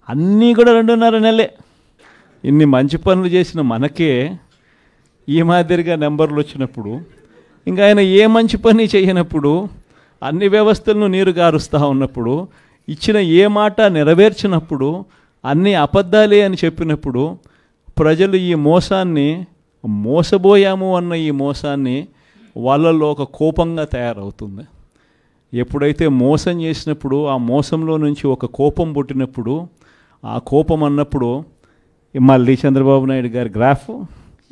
అన్నీ కూడా 2.5 నెలలే. ఇన్ని మంచి పనులు చేసిన మనకే ఈ మాదిరిగా నెంబర్లు వచ్చినప్పుడు, ఇంకా ఆయన ఏ మంచి పని చేయనప్పుడు, అన్ని వ్యవస్థలను నీరు గారుస్తూ ఉన్నప్పుడు, ఇచ్చిన ఏ మాట నెరవేర్చినప్పుడు, అన్నీ అబద్ధాలే అని చెప్పినప్పుడు, ప్రజలు ఈ మోసాన్ని, మోసబోయాము అన్న ఈ మోసాన్ని వాళ్ళల్లో ఒక కోపంగా తయారవుతుంది. ఎప్పుడైతే మోసం చేసినప్పుడు ఆ మోసంలో నుంచి ఒక కోపం పుట్టినప్పుడు, ఆ కోపం అన్నప్పుడు మళ్ళీ చంద్రబాబు నాయుడు గారి గ్రాఫ్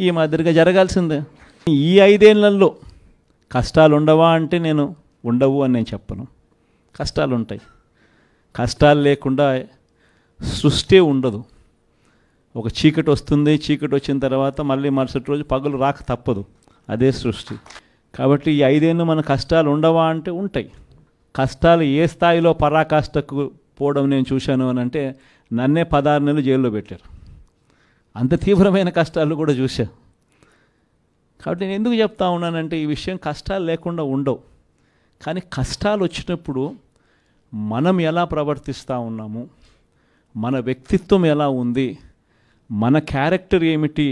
ఈ మాదిరిగా జరగాల్సిందే. ఈ 5 ఏళ్లలో కష్టాలు ఉండవా అంటే నేను ఉండవు అని నేను చెప్పను. కష్టాలు ఉంటాయి. కష్టాలు లేకుండా సృష్టి ఉండదు. ఒక చీకటి వస్తుంది, చీకటి వచ్చిన తర్వాత మళ్ళీ మరుసటి రోజు పగలు రాక తప్పదు. అదే సృష్టి. కాబట్టి ఈ 5 ఏళ్ళు మన కష్టాలు ఉండవా అంటే ఉంటాయి. కష్టాలు ఏ స్థాయిలో పరాకాష్ఠకు పోవడం నేను చూశాను అని అంటే, నన్నే 16 నెలలు జైల్లో పెట్టారు. అంత తీవ్రమైన కష్టాలు కూడా చూశా. కాబట్టి నేను ఎందుకు చెప్తా ఉన్నానంటే, ఈ విషయం కష్టాలు లేకుండా ఉండవు. కానీ కష్టాలు వచ్చినప్పుడు మనం ఎలా ప్రవర్తిస్తూ ఉన్నాము, మన వ్యక్తిత్వం ఎలా ఉంది, మన క్యారెక్టర్ ఏమిటి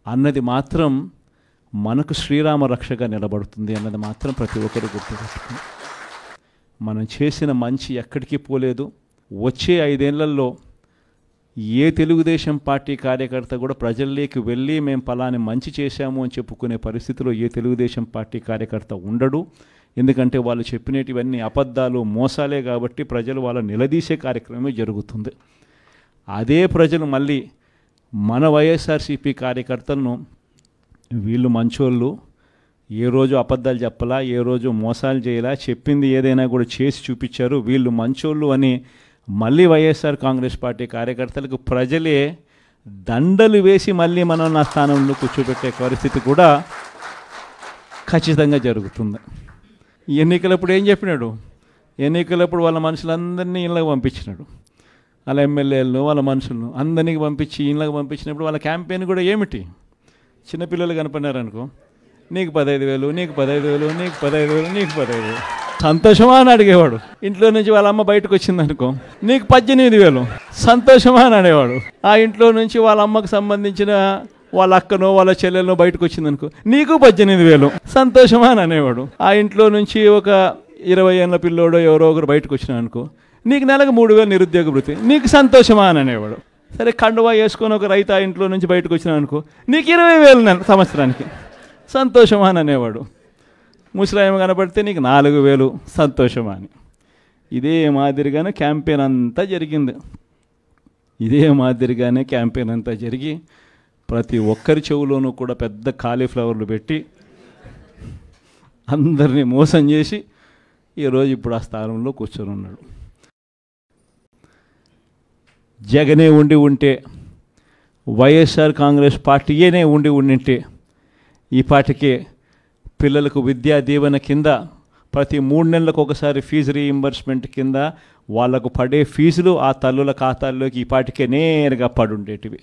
అన్నది మాత్రం మనకు శ్రీరామ రక్షగా నిలబడుతుంది అన్నది మాత్రం ప్రతి ఒక్కరు గుర్తుపెట్టుకుని, మనం చేసిన మంచి ఎక్కడికి పోలేదు. వచ్చే 5 ఏళ్లలో ఏ తెలుగుదేశం పార్టీ కార్యకర్త కూడా ప్రజల్లోకి వెళ్ళి మేము పలాని మంచి చేశాము అని చెప్పుకునే పరిస్థితిలో ఏ తెలుగుదేశం పార్టీ కార్యకర్త ఉండడు. ఎందుకంటే వాళ్ళు చెప్పినటివన్నీ అబద్ధాలు, మోసాలే. కాబట్టి ప్రజలు వాళ్ళ నిలదీసే కార్యక్రమమే జరుగుతుంది. అదే ప్రజలు మళ్ళీ మన వైఎస్ఆర్సీపీ కార్యకర్తలను వీళ్ళు మంచోళ్ళు, ఏ రోజు అబద్ధాలు చెప్పలా, ఏ రోజు మోసాలు చేయలా, చెప్పింది ఏదైనా కూడా చేసి చూపించారు, వీళ్ళు మంచోళ్ళు అని మళ్ళీ వైఎస్ఆర్ కాంగ్రెస్ పార్టీ కార్యకర్తలకు ప్రజలే దండలు వేసి మళ్ళీ మనం నా స్థానంలో కూర్చోబెట్టే పరిస్థితి కూడా ఖచ్చితంగా జరుగుతుంది. ఎన్నికలప్పుడు ఏం చెప్పినాడు? ఎన్నికలప్పుడు వాళ్ళ మనుషులందరినీ ఇళ్ళకి పంపించినాడు. వాళ్ళ ఎమ్మెల్యేలను, వాళ్ళ మనుషులను అందరినీ పంపించి ఇళ్ళకి పంపించినప్పుడు వాళ్ళ క్యాంపెయిన్ కూడా ఏమిటి? చిన్నపిల్లలు కనపడినారనుకో, నీకు 15,000, నీకు 15,000, నీకు 15,000, నీకు 15,000. సంతోషమా అని అడిగేవాడు. ఇంట్లో నుంచి వాళ్ళ అమ్మ బయటకు వచ్చిందనుకో, నీకు 18,000, సంతోషమా అని అనేవాడు. ఆ ఇంట్లో నుంచి వాళ్ళ అమ్మకు సంబంధించిన వాళ్ళ అక్కనో వాళ్ళ చెల్లెలనో బయటకు వచ్చిందనుకో, నీకు 18,000, సంతోషమా అని అనేవాడు. ఆ ఇంట్లో నుంచి ఒక 20 ఏళ్ళ పిల్లోడో ఎవరో ఒకరు బయటకు వచ్చినా అనుకో, నీకు నెలకు 3,000 నిరుద్యోగ వృత్తి, నీకు సంతోషమా అని అనేవాడు. సరే కండువా వేసుకొని ఒక రైతు ఆ ఇంట్లో నుంచి బయటకు వచ్చినా అనుకో, నీకు 20,000 సంవత్సరానికి, సంతోషమా అని అనేవాడు. ముసలాయమ కనపడితే నీకు 4,000, సంతోషమా అని. ఇదే మాదిరిగానే క్యాంపెయిన్ అంతా జరిగింది. ఇదే మాదిరిగానే క్యాంపెయిన్ అంతా జరిగి ప్రతి ఒక్కరి చెవులోనూ కూడా పెద్ద కాలీఫ్లవర్లు పెట్టి అందరినీ మోసం చేసి ఈరోజు ఇప్పుడు ఆ స్థానంలో కూర్చొని ఉన్నాడు. జగనే ఉంటే, వైఎస్ఆర్ కాంగ్రెస్ పార్టీయేనే ఉండింటే ఈ పార్టీకే పిల్లలకు విద్యా దీవెన కింద ప్రతి 3 నెలలకు ఒకసారి ఫీజు రీయింబర్స్మెంట్ కింద వాళ్లకు పడే ఫీజులు ఆ తల్లుల ఖాతాల్లోకి ఈ పార్టీకే నేరుగా పడుండేటివి.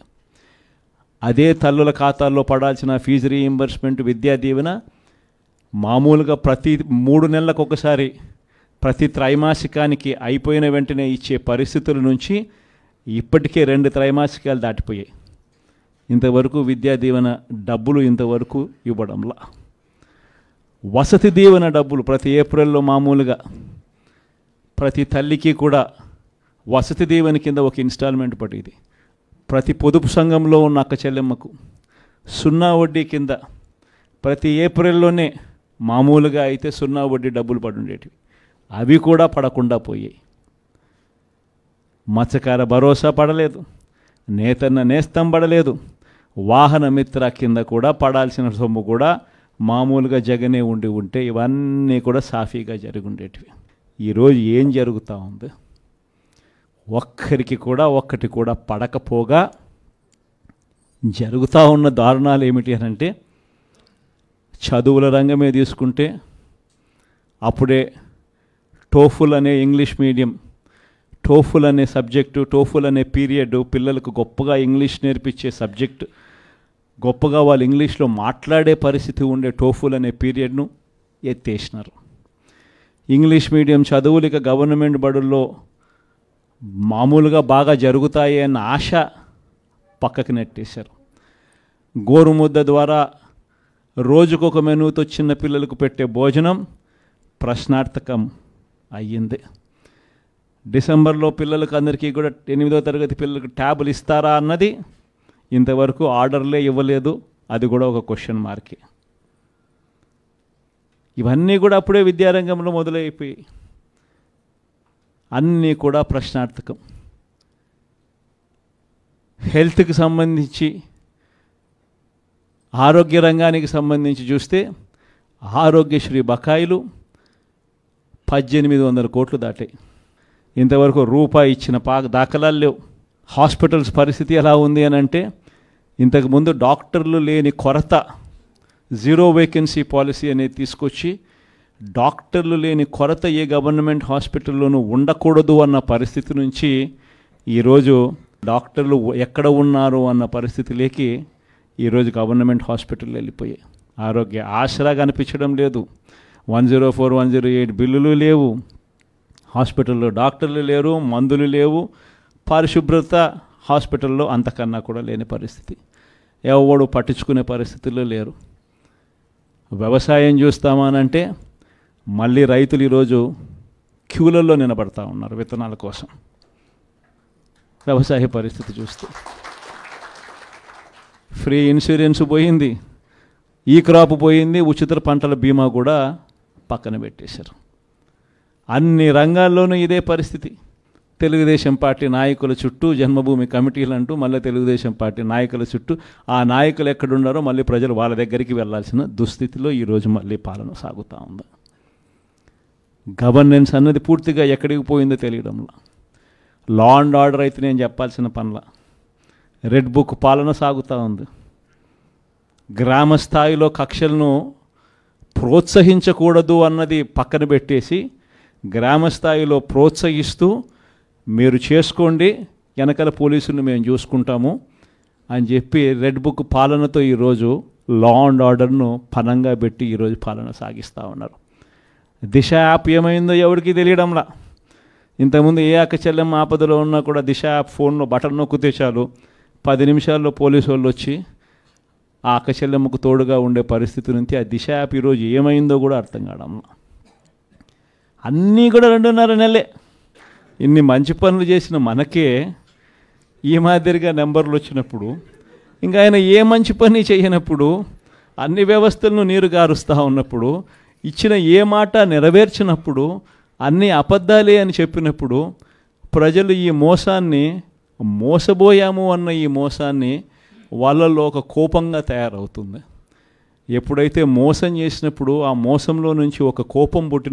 అదే తల్లుల ఖాతాల్లో పడాల్సిన ఫీజు రీయింబర్స్మెంట్, విద్యా దీవెన మామూలుగా ప్రతి 3 నెలలకు ఒకసారి ప్రతి త్రైమాసికానికి అయిపోయిన వెంటనే ఇచ్చే పరిస్థితుల నుంచి ఇప్పటికే 2 త్రైమాసికాలు దాటిపోయాయి. ఇంతవరకు విద్యా దీవెన డబ్బులు ఇంతవరకు ఇవ్వడంలా. వసతి దీవెన డబ్బులు ప్రతి ఏప్రిల్లో మామూలుగా ప్రతి తల్లికి కూడా వసతి దీవెన కింద ఒక ఇన్స్టాల్మెంట్ పడేది. ప్రతి పొదుపు సంఘంలో ఉన్న అక్క చెల్లెమ్మకు 0 వడ్డీ కింద ప్రతి ఏప్రిల్లోనే మామూలుగా అయితే 0 వడ్డీ డబ్బులు పడుండేటివి. అవి కూడా పడకుండా పోయాయి. మత్స్యకార భరోసా పడలేదు, నేతన్న నేస్తం పడలేదు, వాహన మిత్ర కింద కూడా పడాల్సిన సొమ్ము కూడా మామూలుగా జగనే ఉంటే ఇవన్నీ కూడా సాఫీగా జరిగి ఉండేటివి. ఈరోజు ఏం జరుగుతూ ఉంది? ఒక్కరికి కూడా ఒక్కటి కూడా పడకపోగా జరుగుతూ ఉన్న దారుణాలు ఏమిటి అని అంటే, చదువుల రంగమే తీసుకుంటే అప్పుడే టోఫుల్ అనే ఇంగ్లీష్ మీడియం, టోఫుల్ అనే సబ్జెక్టు, టోఫుల్ అనే పీరియడ్ పిల్లలకు గొప్పగా ఇంగ్లీష్ నేర్పించే సబ్జెక్టు, గొప్పగా వాళ్ళు ఇంగ్లీష్లో మాట్లాడే పరిస్థితి ఉండే టోఫుల్ అనే పీరియడ్ను ఎత్తేసినారు. ఇంగ్లీష్ మీడియం చదువులు ఇక గవర్నమెంట్ బడుల్లో మామూలుగా బాగా జరుగుతాయి అన్న ఆశ పక్కకి నెట్టేశారు. గోరుముద్ద ద్వారా రోజుకొక మెనూతో చిన్న పిల్లలకు పెట్టే భోజనం ప్రశ్నార్థకం అయ్యింది. డిసెంబర్లో పిల్లలకు అందరికీ కూడా 8వ తరగతి పిల్లలకు ట్యాబులు ఇస్తారా అన్నది ఇంతవరకు ఆర్డర్లే ఇవ్వలేదు, అది కూడా ఒక క్వశ్చన్ మార్కే. ఇవన్నీ కూడా అప్పుడే విద్యారంగంలో మొదలైపోయి అన్నీ కూడా ప్రశ్నార్థకం. హెల్త్కి సంబంధించి ఆరోగ్య రంగానికి సంబంధించి చూస్తే ఆరోగ్యశ్రీ బకాయిలు 1800 కోట్లు దాటాయి. ఇంతవరకు రూపాయి ఇచ్చిన దాఖలాలు లేవు. హాస్పిటల్స్ పరిస్థితి ఎలా ఉంది అని అంటే, ఇంతకుముందు డాక్టర్లు లేని కొరత, జీరో వేకెన్సీ పాలసీ అనేది తీసుకొచ్చి డాక్టర్లు లేని కొరత ఏ గవర్నమెంట్ హాస్పిటల్లోనూ ఉండకూడదు అన్న పరిస్థితి నుంచి ఈరోజు డాక్టర్లు ఎక్కడ ఉన్నారు అన్న పరిస్థితిలోకి ఈరోజు గవర్నమెంట్ హాస్పిటల్ వెళ్ళిపోయాయి. ఆరోగ్య ఆసరా కనిపించడం లేదు, 104, 108 బిల్లులు లేవు, హాస్పిటల్లో డాక్టర్లు లేరు, మందులు లేవు, పరిశుభ్రత హాస్పిటల్లో అంతకన్నా కూడా లేని పరిస్థితి, ఎవడు పట్టించుకునే పరిస్థితుల్లో లేరు. వ్యవసాయం చూస్తామనంటే మళ్ళీ రైతులు ఈరోజు క్యూలలో నిలబడతా ఉన్నారు విత్తనాల కోసం. వ్యవసాయ పరిస్థితి చూస్తే ఫ్రీ ఇన్సూరెన్స్ పోయింది, ఈ క్రాప్ పోయింది, ఉచిత పంటల బీమా కూడా పక్కన పెట్టేశారు. అన్ని రంగాల్లోనూ ఇదే పరిస్థితి. తెలుగుదేశం పార్టీ నాయకుల చుట్టూ జన్మభూమి కమిటీలు అంటూ మళ్ళీ తెలుగుదేశం పార్టీ నాయకుల చుట్టూ, ఆ నాయకులు ఎక్కడున్నారో మళ్ళీ ప్రజలు వాళ్ళ దగ్గరికి వెళ్ళాల్సిన దుస్థితిలో ఈరోజు మళ్ళీ పాలన సాగుతూ ఉంది. గవర్నెన్స్ అన్నది పూర్తిగా ఎక్కడికి పోయిందో తెలియడంలో, లా అండ్ ఆర్డర్ అయితే నేను చెప్పాల్సిన పనుల, రెడ్ బుక్ పాలన సాగుతూ ఉంది. గ్రామ స్థాయిలో కక్షలను ప్రోత్సహించకూడదు అన్నది పక్కన పెట్టేసి, గ్రామ స్థాయిలో ప్రోత్సహిస్తూ మీరు చేసుకోండి, వెనకాల పోలీసులను మేము చూసుకుంటాము అని చెప్పి రెడ్ బుక్ పాలనతో ఈరోజు లా అండ్ ఆర్డర్ను పనంగా పెట్టి ఈరోజు పాలన సాగిస్తూ ఉన్నారు. దిశ యాప్ ఏమైందో ఎవరికి తెలియడంలా. ఇంతకుముందు ఏ అక్క చెల్లెమ్మ ఆపదలో ఉన్నా కూడా దిశ యాప్ ఫోన్లో బటన్ నొక్కితే చాలు 10 నిమిషాల్లో పోలీసు వాళ్ళు వచ్చి ఆ అక్క చెల్లెమ్మకు తోడుగా ఉండే పరిస్థితి నుంచి ఆ దిశ యాప్ ఈరోజు ఏమైందో కూడా అర్థం కావడంలా. అన్నీ కూడా 2.5 నెలలే. ఇన్ని మంచి పనులు చేసిన మనకే ఈ మాదిరిగా నెంబర్లు వచ్చినప్పుడు, ఇంకా ఆయన ఏ మంచి పని చేయనప్పుడు, అన్ని వ్యవస్థలను నీరు గారుస్తూ ఉన్నప్పుడు, ఇచ్చిన ఏ మాట నెరవేర్చినప్పుడు, అన్నీ అబద్ధాలే అని చెప్పినప్పుడు, ప్రజలు ఈ మోసాన్ని, మోసబోయాము అన్న ఈ మోసాన్ని వాళ్ళల్లో ఒక కోపంగా తయారవుతుంది. ఎప్పుడైతే మోసం చేసినప్పుడు ఆ మోసంలో నుంచి ఒక కోపం పుట్టిన